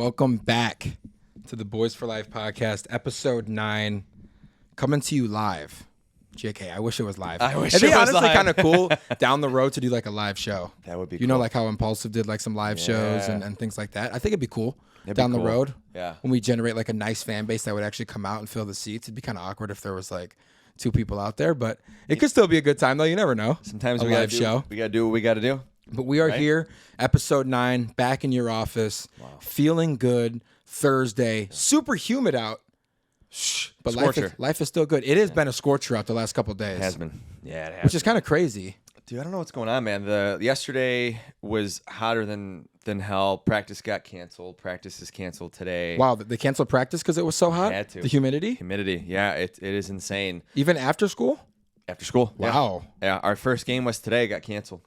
Welcome back to the Boys for Life podcast, episode 9, coming to you live. JK, I wish it was live. I wish It'd be it was honestly live. kind of cool down the road to do like a live show. That would be You cool. know, like how Impulsive did like some live shows and things like that. I think it'd be cool down the road. Yeah. When we generate like a nice fan base that would actually come out and fill the seats. It'd be kind of awkward if there was like 2 people out there, but it could still be a good time though. You never know. Sometimes a we live show. We gotta do what we gotta do. But we are here, episode 9, back in your office, feeling good, Thursday, super humid out. But life is still good. It has been a scorcher out the last couple of days. It has been. Yeah, it has. Which is kind of crazy. Dude, I don't know what's going on, man. Yesterday was hotter than hell. Practice got canceled. Practice is canceled today. Wow, they canceled practice because it was so hot? Had to. The humidity? Humidity, yeah, it is insane. Even after school? After school. Wow. Yeah, our first game was today, got canceled.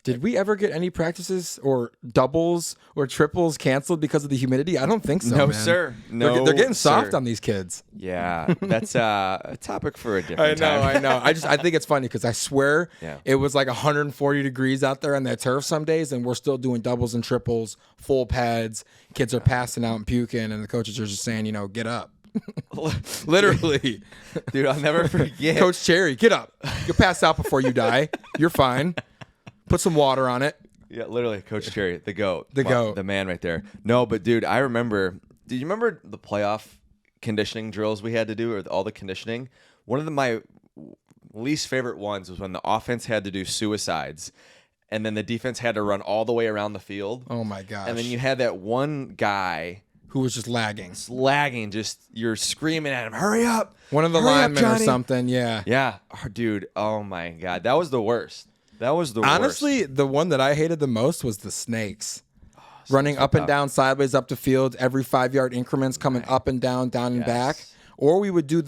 Did we ever get any practices or doubles or triples canceled because of the humidity? I don't think so, No, man. sir. No, They're getting soft sir. on these kids. Yeah, that's a topic for a different time. I know. I think it's funny because I swear it was like 140 degrees out there on that turf some days, and we're still doing doubles and triples, full pads. Kids are passing out and puking, and the coaches are just saying, get up. Literally. Dude, I'll never forget. Coach Cherry, get up. You'll pass out before you die. You're fine. Put some water on it. Yeah, literally, Coach Cherry, the GOAT. GOAT. The man right there. No, but dude, I remember, do you remember the playoff conditioning drills we had to do, or all the conditioning? One of my least favorite ones was when the offense had to do suicides, and then the defense had to run all the way around the field. Oh, my gosh. And then you had that one guy who was just lagging. Just you're screaming at him, hurry up. One of the linemen or something, yeah. Yeah, dude, oh my God. That was the worst. Honestly, the one that I hated the most was the snakes. Running up and down, sideways up the field, every 5-yard increments coming up and down and back. Or we would do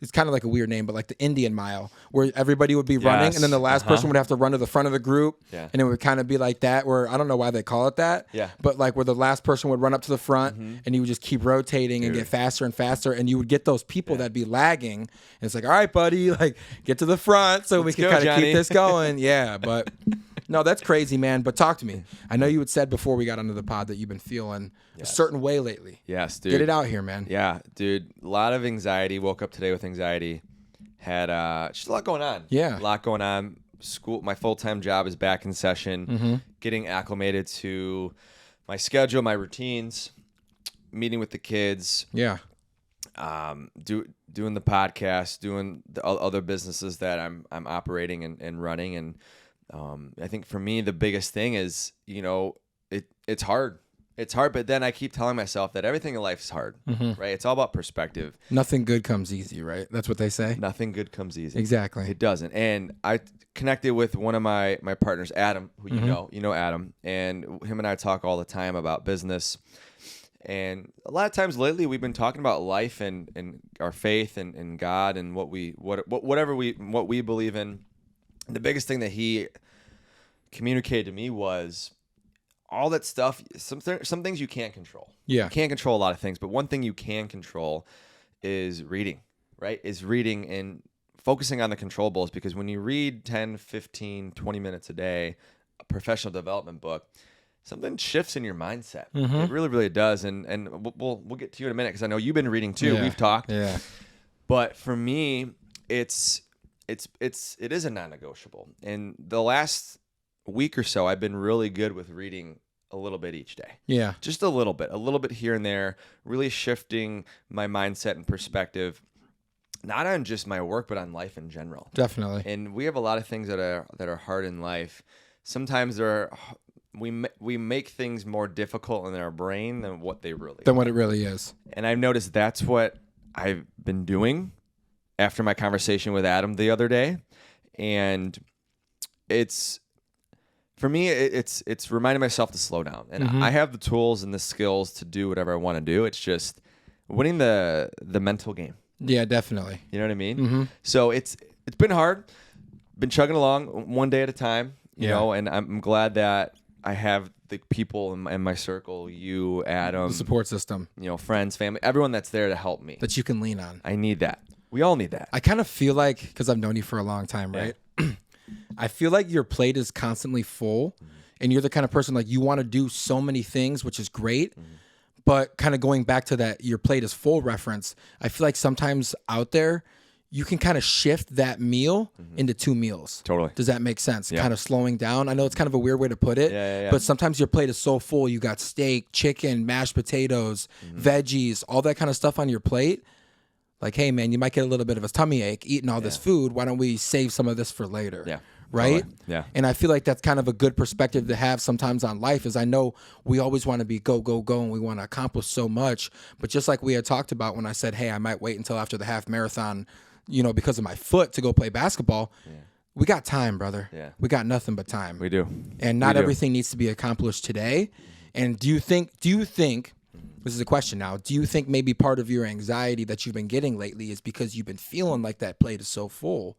it's kind of like a weird name, but like the Indian mile, where everybody would be running, and then the last person would have to run to the front of the group, and it would kind of be like that, where I don't know why they call it that, but like where the last person would run up to the front, and you would just keep rotating and get faster and faster, and you would get those people that'd be lagging, and it's like, all right, buddy, like get to the front so we can kind of keep this going. Yeah, but no, that's crazy, man. But talk to me. I know you had said before we got onto the pod that you've been feeling a certain way lately. Yes, dude. Get it out here, man. Yeah, dude. A lot of anxiety. Woke up today with anxiety. Had just a lot going on. Yeah. A lot going on. School. My full-time job is back in session. Getting acclimated to my schedule, my routines, meeting with the kids. Yeah. Doing the podcast, doing the other businesses that I'm operating and running. And I think for me, the biggest thing is, it's hard. It's hard, but then I keep telling myself that everything in life is hard, right? It's all about perspective. Nothing good comes easy, right? That's what they say. Nothing good comes easy. Exactly. It doesn't. And I connected with one of my partners, Adam, who you know Adam, and him and I talk all the time about business. And a lot of times lately, we've been talking about life and our faith and God and what we believe in. And the biggest thing that he communicated to me was all that stuff. Some things you can't control. Yeah, you can't control a lot of things, but one thing you can control is reading. Right? Is reading and focusing on the controllables, because when you read 10, 15, 20 minutes a day, a professional development book, something shifts in your mindset. It really, really does. And we'll get to you in a minute, because I know you've been reading too. Yeah. We've talked. Yeah. But for me, it is a non-negotiable. And the last week or so, I've been really good with reading a little bit each day. Yeah. Just a little bit here and there, really shifting my mindset and perspective, not on just my work, but on life in general. Definitely. And we have a lot of things that are hard in life. Sometimes we make things more difficult in our brain than what they really are. What it really is. And I've noticed that's what I've been doing after my conversation with Adam the other day. And for me, it's reminding myself to slow down. And I have the tools and the skills to do whatever I want to do. It's just winning the mental game. Yeah, definitely. You know what I mean? So it's been hard. Been chugging along one day at a time, you know, and I'm glad that I have the people in my circle, you, Adam, The support system friends, family, everyone that's there to help me. that you can lean on. I need that. We all need that. I kind of feel like, because I've known you for a long time, right? I feel like your plate is constantly full, and you're the kind of person like you want to do so many things, which is great, But kind of going back to that, your plate is full reference, I feel like sometimes out there, you can kind of shift that meal into 2 meals. Totally. Does that make sense? Yeah. Kind of slowing down. I know it's kind of a weird way to put it, Yeah. but sometimes your plate is so full. You got steak, chicken, mashed potatoes, veggies, all that kind of stuff on your plate. Like, hey, man, you might get a little bit of a tummy ache eating all this food. Why don't we save some of this for later? Yeah. Right? Totally. Yeah. And I feel like that's kind of a good perspective to have sometimes on life, is I know we always want to be go, go, go, and we want to accomplish so much. But just like we had talked about when I said, hey, I might wait until after the half marathon, because of my foot to go play basketball. Yeah. We got time, brother. Yeah. We got nothing but time. We do. And not everything needs to be accomplished today. And do you think, this is a question now, do you think maybe part of your anxiety that you've been getting lately is because you've been feeling like that plate is so full,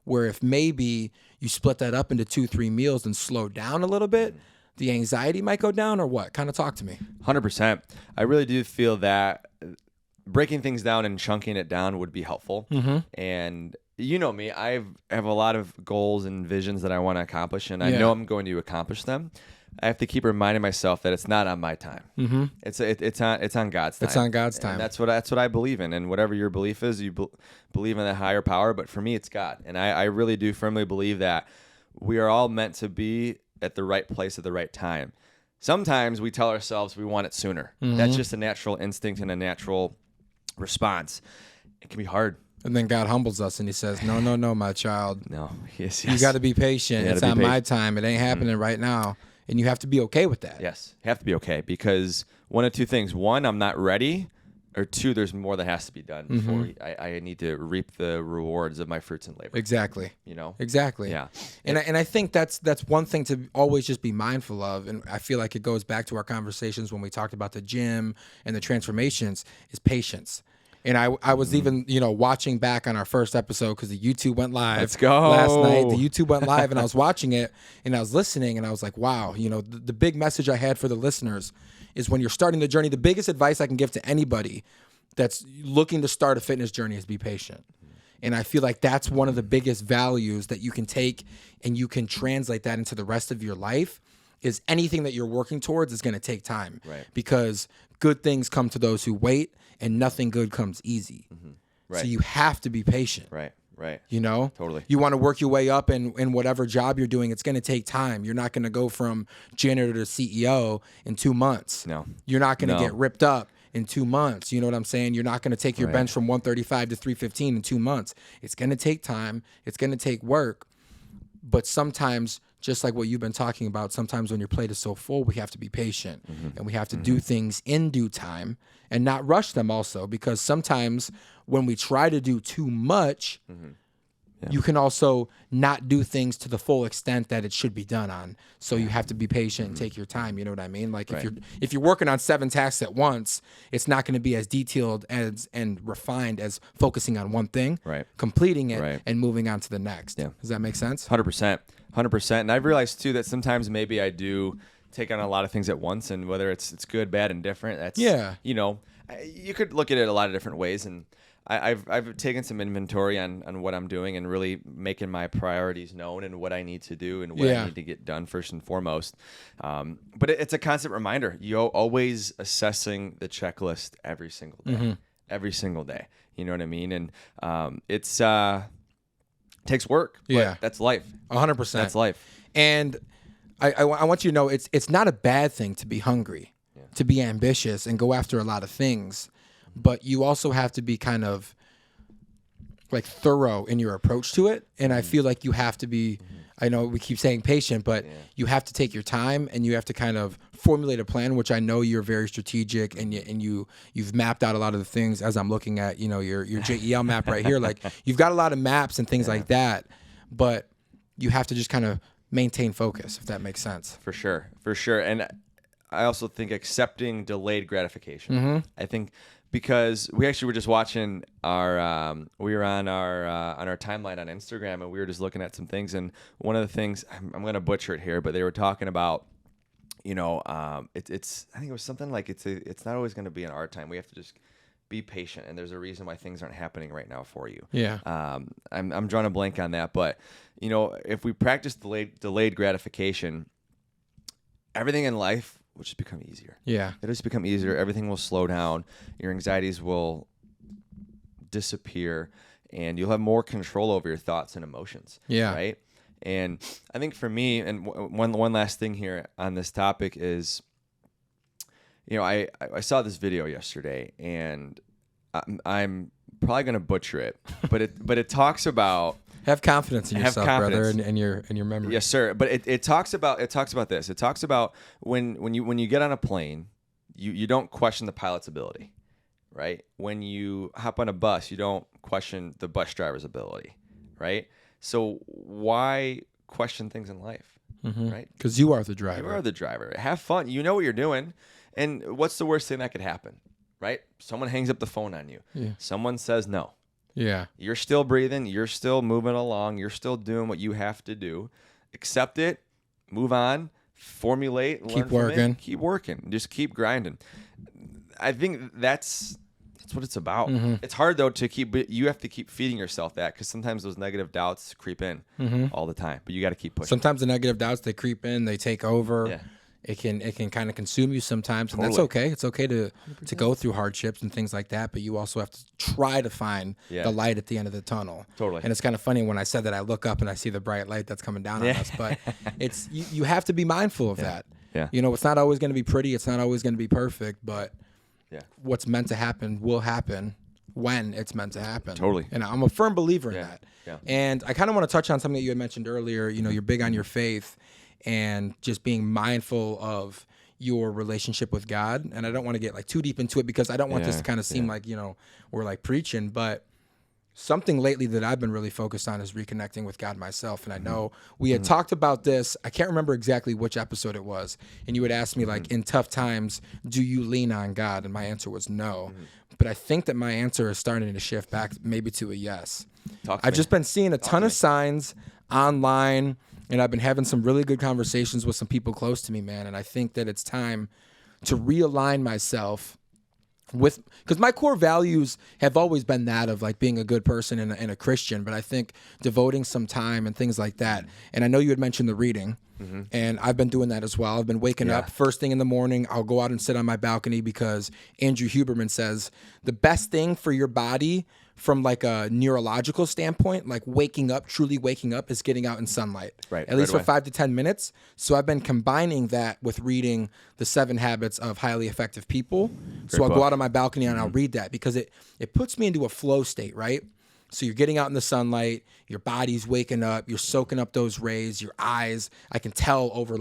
where if maybe you split that up into 2-3 meals and slow down a little bit, the anxiety might go down, or what? Kind of talk to me. 100%. I really do feel that breaking things down and chunking it down would be helpful. And you know me, I have a lot of goals and visions that I want to accomplish, and I know I'm going to accomplish them. I have to keep reminding myself that it's not on my time. It's on God's time. It's on God's time. And that's what I believe in. And whatever your belief is, you believe in that higher power. But for me, it's God. And I really do firmly believe that we are all meant to be at the right place at the right time. Sometimes we tell ourselves we want it sooner. That's just a natural instinct and a natural response. It can be hard. And then God humbles us and he says, no, my child. No. Yes. You got to be patient. It's on my time. It ain't happening right now. And you have to be okay with that. Yes. You have to be okay, because one of two things. One, I'm not ready. Or two, there's more that has to be done before I need to reap the rewards of my fruits and labor. Exactly. Exactly. Yeah. And I think that's one thing to always just be mindful of. And I feel like it goes back to our conversations when we talked about the gym and the transformations, is patience. And I was even, watching back on our first episode, because the YouTube went live. Let's go. Last night. The YouTube went live, and I was watching it, and I was listening, and I was like, wow, the big message I had for the listeners is, when you're starting the journey, the biggest advice I can give to anybody that's looking to start a fitness journey is be patient. And I feel like that's one of the biggest values that you can take, and you can translate that into the rest of your life, is anything that you're working towards is going to take time. Right. Because good things come to those who wait, and nothing good comes easy. Right. So you have to be patient. Right. Totally. You want to work your way up in whatever job you're doing, it's going to take time. You're not going to go from janitor to CEO in 2 months. No. You're not going to get ripped up in 2 months. You know what I'm saying? You're not going to take your bench from 135 to 315 in 2 months. It's going to take time. It's going to take work. But sometimes, just like what you've been talking about, sometimes when your plate is so full, we have to be patient, and we have to do things in due time and not rush them also, because sometimes when we try to do too much, you can also not do things to the full extent that it should be done on. So you have to be patient and take your time. You know what I mean? Like if you're working on 7 tasks at once, it's not going to be as detailed and refined as focusing on one thing, completing it, and moving on to the next. Yeah. Does that make sense? 100%. And I've realized too that sometimes maybe I do take on a lot of things at once, and whether it's good, bad, and different, that's you could look at it a lot of different ways, and I've taken some inventory on what I'm doing, and really making my priorities known, and what I need to do, and what I need to get done first and foremost. But it's a constant reminder. You're always assessing the checklist every single day. Every single day. You know what I mean? And it's takes work. But that's life. 100%. That's life. And I want you to know it's not a bad thing to be hungry, to be ambitious, and go after a lot of things. But you also have to be kind of like thorough in your approach to it. And I feel like you have to be, I know we keep saying patient, but you have to take your time, and you have to kind of formulate a plan, which I know you're very strategic, and you've mapped out a lot of the things, as I'm looking at, your JEL map right here. Like, you've got a lot of maps and things like that, but you have to just kind of maintain focus, if that makes sense. For sure. And I also think accepting delayed gratification. I think, because we actually were just watching we were on our timeline on Instagram, and we were just looking at some things, and one of the things, I'm going to butcher it here, but they were talking about, it's I think it was something like it's not always going to be in our time. We have to just be patient, and there's a reason why things aren't happening right now for you. Yeah. I'm drawing a blank on that, but if we practice delayed gratification, everything in life will just become easier. Yeah. It'll just become easier. Everything will slow down. Your anxieties will disappear, and you'll have more control over your thoughts and emotions. Yeah. Right. And I think for me, and one last thing here on this topic is, I saw this video yesterday, and I'm probably going to butcher it, but it talks about have confidence in yourself, brother, and your memory. Yes, sir. But it talks about this. It talks about when you get on a plane, you don't question the pilot's ability, right? When you hop on a bus, you don't question the bus driver's ability, right? So why question things in life, right? Because you are the driver. You are the driver. Have fun. You know what you're doing. And what's the worst thing that could happen, right? Someone hangs up the phone on you. Yeah. Someone says no. Yeah. You're still breathing. You're still moving along. You're still doing what you have to do. Accept it. Move on. Formulate. Keep working. Keep working. Just keep grinding. I think that's what it's about. It's hard, though, you have to keep feeding yourself that, because sometimes those negative doubts creep in all the time. But you got to keep pushing. Sometimes the negative doubts, they creep in. They take over. Yeah. It can kind of consume you sometimes, and that's okay. It's okay to go through hardships and things like that, but you also have to try to find the light at the end of the tunnel. Totally. And it's kind of funny when I said that, I look up and I see the bright light that's coming down on us, but it's you have to be mindful of that. Yeah. It's not always going to be pretty. It's not always going to be perfect, but what's meant to happen will happen when it's meant to happen. Totally. And I'm a firm believer in that. Yeah. And I kind of want to touch on something that you had mentioned earlier. You're big on your faith and just being mindful of your relationship with God. And I don't want to get too deep into it, because I don't want this to kind of seem like, we're preaching, but something lately that I've been really focused on is reconnecting with God myself. And I know we had talked about this. I can't remember exactly which episode it was. And you had asked me, in tough times, do you lean on God? And my answer was no. But I think that my answer is starting to shift back maybe to a yes. I've just been seeing a ton of signs online, and I've been having some really good conversations with some people close to me, man. And I think that it's time to realign myself with, because my core values have always been that of being a good person and a Christian, but I think devoting some time and things like that. And I know you had mentioned the reading, and I've been doing that as well. I've been waking up first thing in the morning. I'll go out and sit on my balcony, because Andrew Huberman says the best thing for your body from a neurological standpoint, truly waking up, is getting out in sunlight. Right. At least for 5 to 10 minutes. So I've been combining that with reading The 7 Habits of Highly Effective People. So I'll go out on my balcony and I'll read that, because it puts me into a flow state, right? So you're getting out in the sunlight, your body's waking up, you're soaking up those rays, your eyes, I can tell over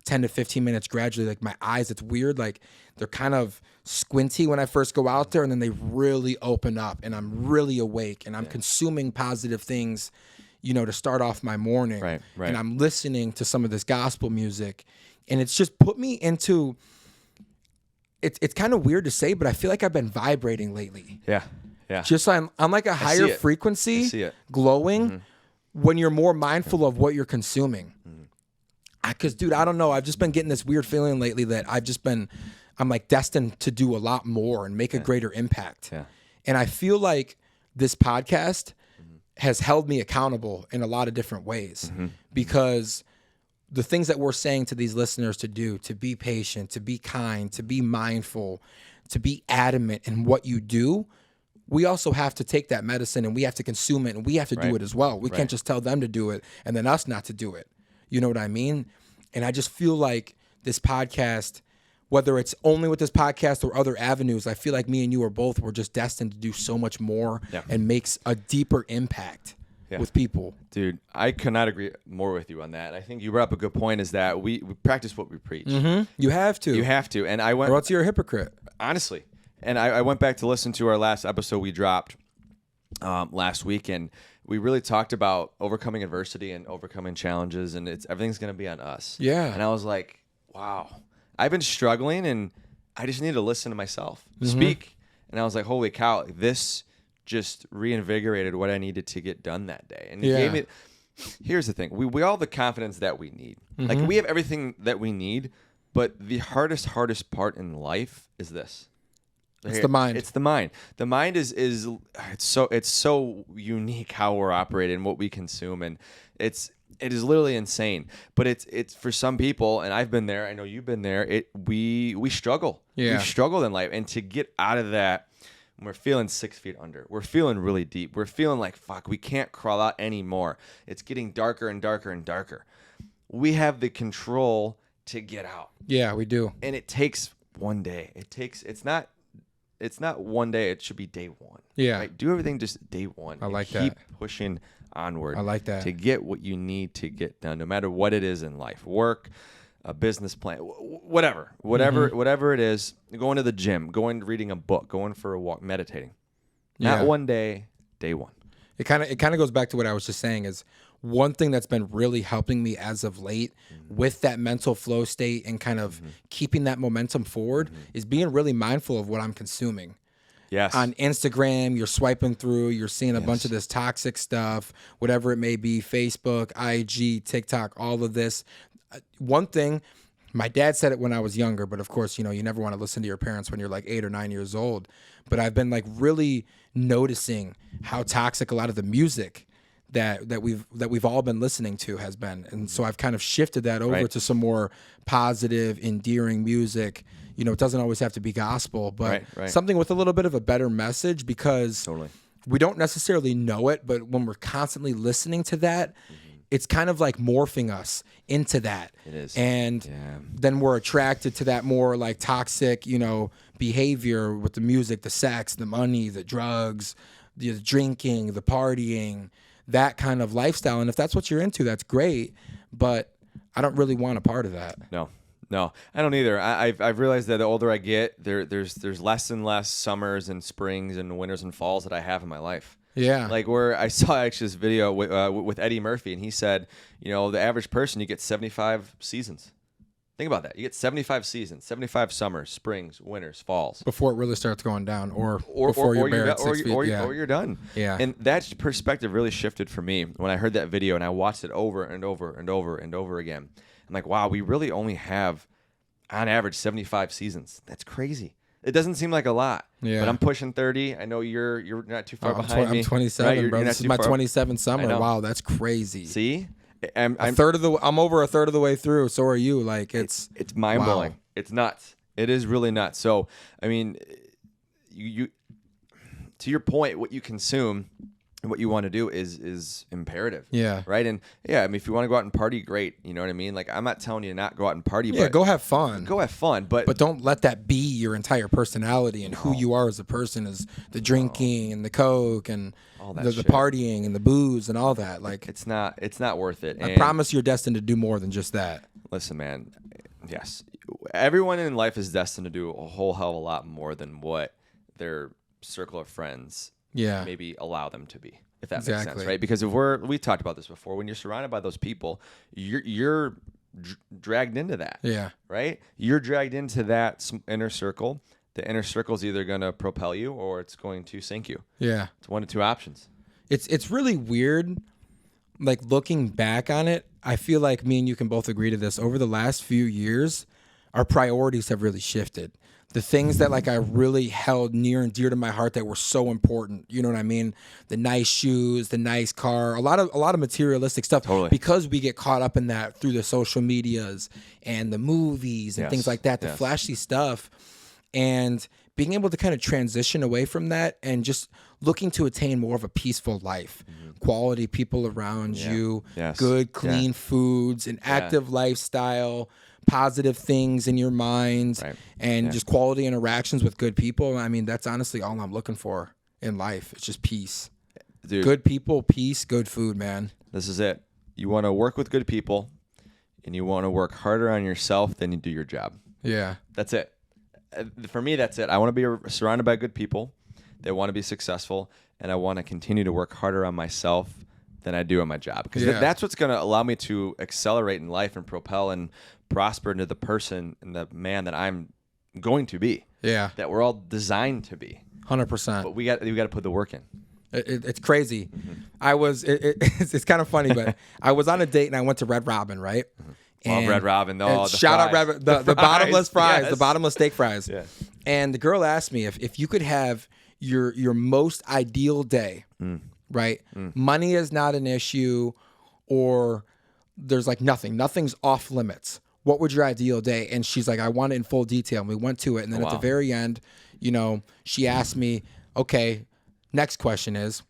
10 to 15 minutes gradually, my eyes, it's weird, they're kind of squinty when I first go out there, and then they really open up, and I'm really awake, and I'm consuming positive things, to start off my morning. Right. And I'm listening to some of this gospel music, and it's just put me into, it's kind of weird to say, but I feel like I've been vibrating lately. Yeah. Yeah. Just I'm a higher frequency, glowing, when you're more mindful of what you're consuming. Because, dude, I don't know. I've just been getting this weird feeling lately that I'm destined to do a lot more and make a greater impact. Yeah. And I feel like this podcast has held me accountable in a lot of different ways, because the things that we're saying to these listeners to do, to be patient, to be kind, to be mindful, to be adamant in what you do, we also have to take that medicine and we have to consume it, and we have to do it as well. We can't just tell them to do it and then us not to do it. You know what I mean? And I just feel like this podcast, whether it's only with this podcast or other avenues, I feel like me and you we're just destined to do so much more and makes a deeper impact with people. Dude, I could not agree more with you on that. I think you brought up a good point, is that we practice what we preach. You have to. You have to. And I went, or else you're a hypocrite. Honestly. And I went back to listen to our last episode we dropped last week, and we really talked about overcoming adversity and overcoming challenges, and everything's going to be on us. Yeah. And I was like, wow, I've been struggling, and I just need to listen to myself speak. And I was like, holy cow, this just reinvigorated what I needed to get done that day. And it gave me, here's the thing, we all have the confidence that we need. We have everything that we need, but the hardest part in life is this. It's the mind. It's the mind. The mind is it's so unique how we're operating, what we consume, and it's It is literally insane. But it's for some people, and I've been there, I know you've been there, we struggle. Yeah. We've struggled in life. And to get out of that, we're feeling 6 feet under. We're feeling really deep. We're feeling like, fuck, we can't crawl out anymore. It's getting darker and darker and darker. We have the control to get out. Yeah, we do. And it takes one day. It's not one day. It should be day one. Yeah. Right? Do everything just day one. I like Keep that. pushing onward. I like that. To get what you need to get done, no matter what it is in life, work, a business plan, whatever it is, going to the gym, reading a book, going for a walk, meditating. Not one day, day one. It kind of goes back to what I was just saying is one thing that's been really helping me as of late with that mental flow state and kind of keeping that momentum forward is being really mindful of what I'm consuming. Yes. On Instagram, you're swiping through, you're seeing a bunch of this toxic stuff, whatever it may be, Facebook, IG, TikTok, all of this. One thing, my dad said it when I was younger, but of course, you never want to listen to your parents when you're like 8 or 9 years old. But I've been like really noticing how toxic a lot of the music that we've all been listening to has been. And so I've kind of shifted that over to some more positive, endearing music. It doesn't always have to be gospel, but something with a little bit of a better message because we don't necessarily know it, but when we're constantly listening to that, it's kind of like morphing us into that. It is. And then we're attracted to that more like toxic, behavior with the music, the sex, the money, the drugs, the drinking, the partying, that kind of lifestyle. And if that's what you're into, that's great. But I don't really want a part of that. No, I don't either. I've realized that the older I get, there's less and less summers and springs and winters and falls that I have in my life. Yeah. Like where I saw actually this video with Eddie Murphy, and he said, the average person, you get 75 seasons. Think about that. You get 75 seasons, 75 summers, springs, winters, falls. Before it really starts going down or before you're buried 6 feet. Or you're done. Yeah. And that perspective really shifted for me when I heard that video and I watched it over and over and over and over again. I'm like, wow, we really only have, on average, 75 seasons. That's crazy. It doesn't seem like a lot. Yeah. But I'm pushing 30. I know you're not too far behind me. I'm 27, right? bro. This is my 27th summer. Wow, that's crazy. See? I'm over a third of the way through. So are you. Like it's mind blowing. Wow. It's nuts. It is really nuts. So I mean, you to your point, what you consume and what you want to do is imperative. Yeah. Right. And I mean, if you want to go out and party, great. You know what I mean? Like I'm not telling you to not go out and party. Yeah, but go have fun. But don't let that be your entire personality and who you are as a person is the drinking and the coke and the partying and the booze and all that. Like it's not worth it. I promise you're destined to do more than just that. Listen, man. Yes. Everyone in life is destined to do a whole hell of a lot more than what their circle of friends maybe allow them to be, if that makes sense, right? Because if we talked about this before, when you're surrounded by those people, you're dragged into that. Yeah. Right? You're dragged into that inner circle. The inner circle is either going to propel you or it's going to sink you. Yeah. It's one of two options. It's really weird. Like looking back on it, I feel like me and you can both agree to this. Over the last few years, our priorities have really shifted. The things that like I really held near and dear to my heart that were so important, you know what I mean? The nice shoes, the nice car, a lot of materialistic stuff. Totally. Because we get caught up in that through the social medias and the movies and things like that, the flashy stuff. And being able to kind of transition away from that and just looking to attain more of a peaceful life, quality people around you, good, clean foods, an active lifestyle, positive things in your mind, and just quality interactions with good people. I mean, that's honestly all I'm looking for in life. It's just peace. Dude, good people, peace, good food, man. This is it. You want to work with good people, and you want to work harder on yourself than you do your job. Yeah. That's it. For me, that's it. I want to be surrounded by good people. They want to be successful, and I want to continue to work harder on myself than I do on my job. Because that's what's going to allow me to accelerate in life and propel and prosper into the person and the man that I'm going to be. Yeah. That we're all designed to be. 100%. But we got to put the work in. It's crazy. It's kind of funny, but I was on a date and I went to Red Robin, right? And Red Robin, shout out Red, the bottomless fries, the bottomless steak fries. Yeah. And the girl asked me if you could have your most ideal day, right? Money is not an issue, or there's like nothing's off limits. What would your ideal day? And she's like, I want it in full detail. And we went to it. And then at the very end, you know, she asked me, okay, next question is,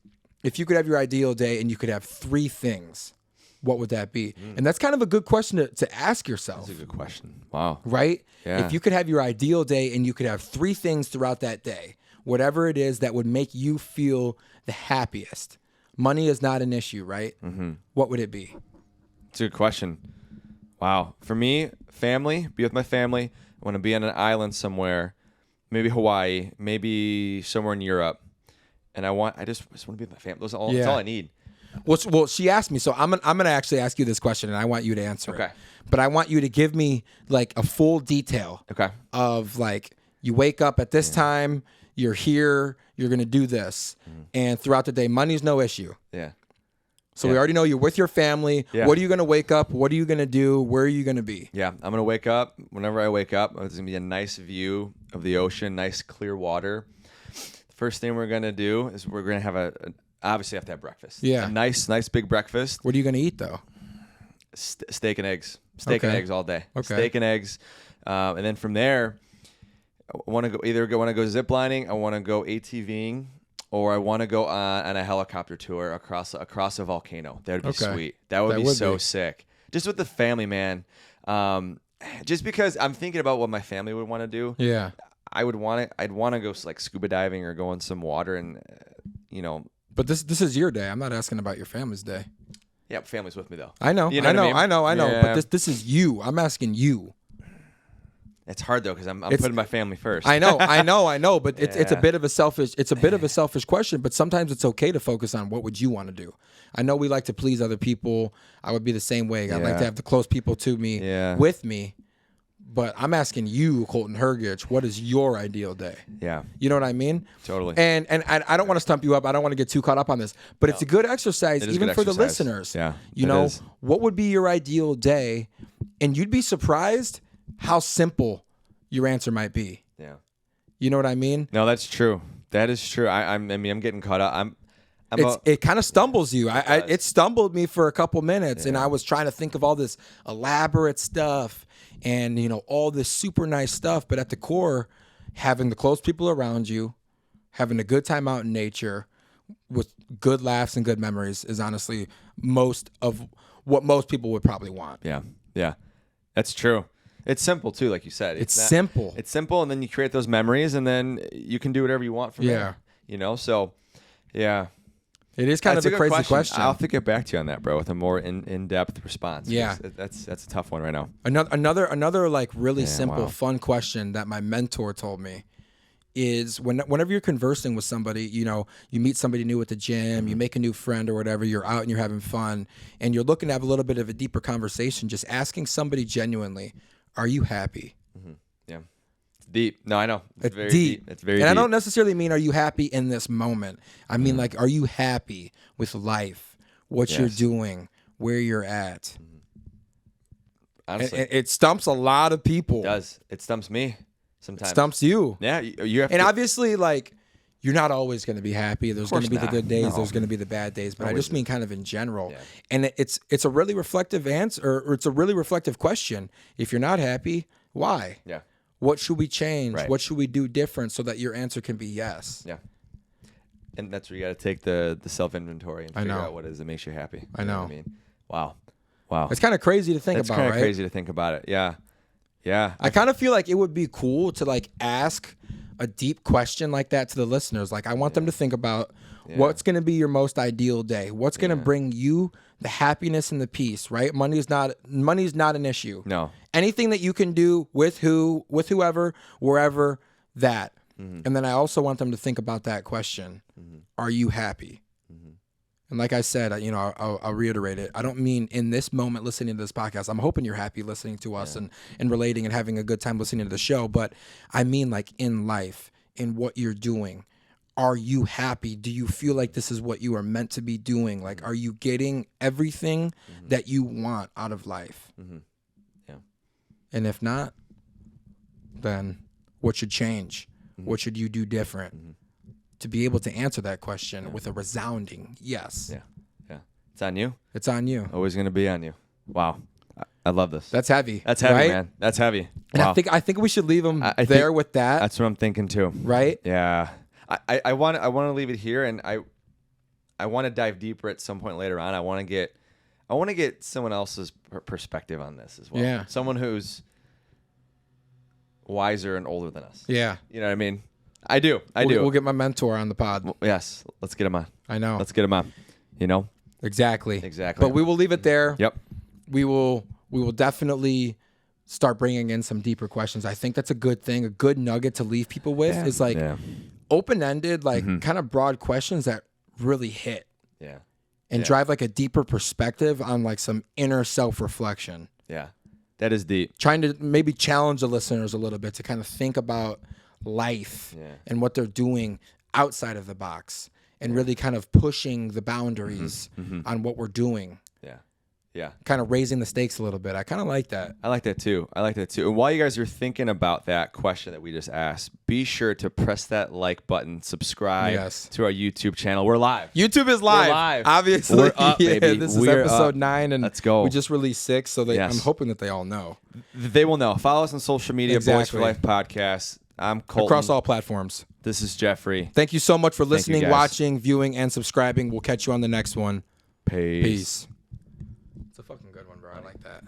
if you could have your ideal day and you could have 3 things, what would that be? And that's kind of a good question to ask yourself. That's a good question. Wow. Right? Yeah. If you could have your ideal day and you could have 3 things throughout that day, whatever it is that would make you feel the happiest. Money is not an issue, right? Mm-hmm. What would it be? It's a good question. Wow. For me, family, be with my family. I want to be on an island somewhere, maybe Hawaii, maybe somewhere in Europe. And I just want to be with my family. That's all I need. Well, she asked me, so I'm gonna actually ask you this question, and I want you to answer it. Okay. But I want you to give me like a full detail. Okay. Of like, you wake up at this time, you're here, you're gonna do this, and throughout the day, money's no issue. Yeah. So we already know you're with your family. Yeah. What are you going to wake up? What are you going to do? Where are you going to be? Yeah, I'm going to wake up. Whenever I wake up, there's going to be a nice view of the ocean, nice clear water. The first thing we're going to do is we're going to have obviously have to have breakfast. Yeah. A nice big breakfast. What are you going to eat though? Steak and eggs. Steak and eggs all day. Okay. Steak and eggs. And then from there, I want to go zip lining. I want to go ATVing. Or I want to go on a helicopter tour across a volcano. That would be sweet. That would be so sick. Just with the family, man. Just because I'm thinking about what my family would want to do. Yeah. I'd want to go like scuba diving or go in some water and, you know. But this is your day. I'm not asking about your family's day. Yeah, family's with me though. I know. You know I know. Yeah. But this is you. I'm asking you. It's hard though because I'm putting my family first. I know. But it's a bit of a selfish question. But sometimes it's okay to focus on what would you want to do. I know we like to please other people. I would be the same way. I like to have the close people to me with me. But I'm asking you, Colton Hergich, what is your ideal day? Yeah. You know what I mean? Totally. And I don't want to stump you up. I don't want to get too caught up on this. But it's a good exercise, even for the listeners. Yeah. You know, what would be your ideal day? And you'd be surprised how simple your answer might be. Yeah. You know what I mean? No, that's true. That is true. I'm getting caught up. It kind of stumbles you. It stumbled me for a couple minutes, and I was trying to think of all this elaborate stuff and, you know, all this super nice stuff. But at the core, having the close people around you, having a good time out in nature with good laughs and good memories is honestly most of what most people would probably want. Yeah. Yeah. That's true. It's simple too, like you said. It's simple. It's simple, and then you create those memories, and then you can do whatever you want from there. You know, so yeah. It is kind of a crazy question. I'll have to get back to you on that, bro, with a more in-depth response. Yeah. That's a tough one right now. Another like really simple, fun question that my mentor told me is whenever you're conversing with somebody, you know, you meet somebody new at the gym, you make a new friend or whatever, you're out and you're having fun, and you're looking to have a little bit of a deeper conversation, just asking somebody genuinely, are you happy? Mm-hmm. Yeah. It's deep. No, I know. It's very deep. It's very deep. And I don't necessarily mean, are you happy in this moment? I mean, like, are you happy with life, what you're doing, where you're at? Honestly. It stumps a lot of people. It does. It stumps me sometimes. It stumps you. Yeah. You have and obviously, like, you're not always going to be happy. There's going to be the good days. There's going to be the bad days. But I just mean kind of in general. Yeah. And it's a really reflective answer, or it's a really reflective question. If you're not happy, why? Yeah. What should we change? Right. What should we do different so that your answer can be yes? Yeah. And that's where you got to take the self-inventory and figure out what it is that makes you happy. I know. What I mean? Wow. It's kind of crazy to think about, right? It's kind of crazy to think about it. Yeah. Yeah. I kind of feel like it would be cool to like ask a deep question like that to the listeners. Like, I want them to think about what's going to be your most ideal day. What's going to bring you the happiness and the peace, right? Money's not an issue. No. Anything that you can do with whoever, wherever, that. Mm-hmm. And then I also want them to think about that question. Mm-hmm. Are you happy? Mm-hmm. And like I said, you know, I'll reiterate it. I don't mean in this moment listening to this podcast. I'm hoping you're happy listening to us and relating and having a good time listening to the show. But I mean, like, in life, in what you're doing. Are you happy? Do you feel like this is what you are meant to be doing? Like, are you getting everything that you want out of life? Mm-hmm. Yeah. And if not, then what should change? Mm-hmm. What should you do different? Mm-hmm. To be able to answer that question with a resounding yes. Yeah. Yeah. It's on you. It's on you. Always going to be on you. Wow. I love this. That's heavy. That's heavy, right? man. That's heavy. And Wow. I think we should leave them I there think with that. That's what I'm thinking too. Right? Yeah. I want to leave it here, and I want to dive deeper at some point later on. I want to get someone else's perspective on this as well. Yeah. Someone who's wiser and older than us. Yeah. You know what I mean? I do. We'll get my mentor on the pod. Yes. Let's get him on. I know. Let's get him on. You know? Exactly. Exactly. But we will leave it there. Yep. We will definitely start bringing in some deeper questions. I think that's a good thing, a good nugget to leave people with is like open-ended, like kind of broad questions that really hit. Yeah. And drive like a deeper perspective on like some inner self-reflection. Yeah. That is deep. Trying to maybe challenge the listeners a little bit to kind of think about life and what they're doing outside of the box and really kind of pushing the boundaries on what we're doing. Yeah. Yeah. Kind of raising the stakes a little bit. I kind of like that. I like that too. And while you guys are thinking about that question that we just asked, be sure to press that like button, subscribe to our YouTube channel. We're live. YouTube is live. We're live. Obviously. We're up, baby. This is We're episode up. 9 and let's go. We just released 6, so I'm hoping that they all know. They will know. Follow us on social media, Boyz for Life Podcast. I'm Colton. Across all platforms. This is Jeffrey. Thank you so much for listening, watching, viewing, and subscribing. We'll catch you on the next one. Peace. It's a fucking good one, bro. I like that.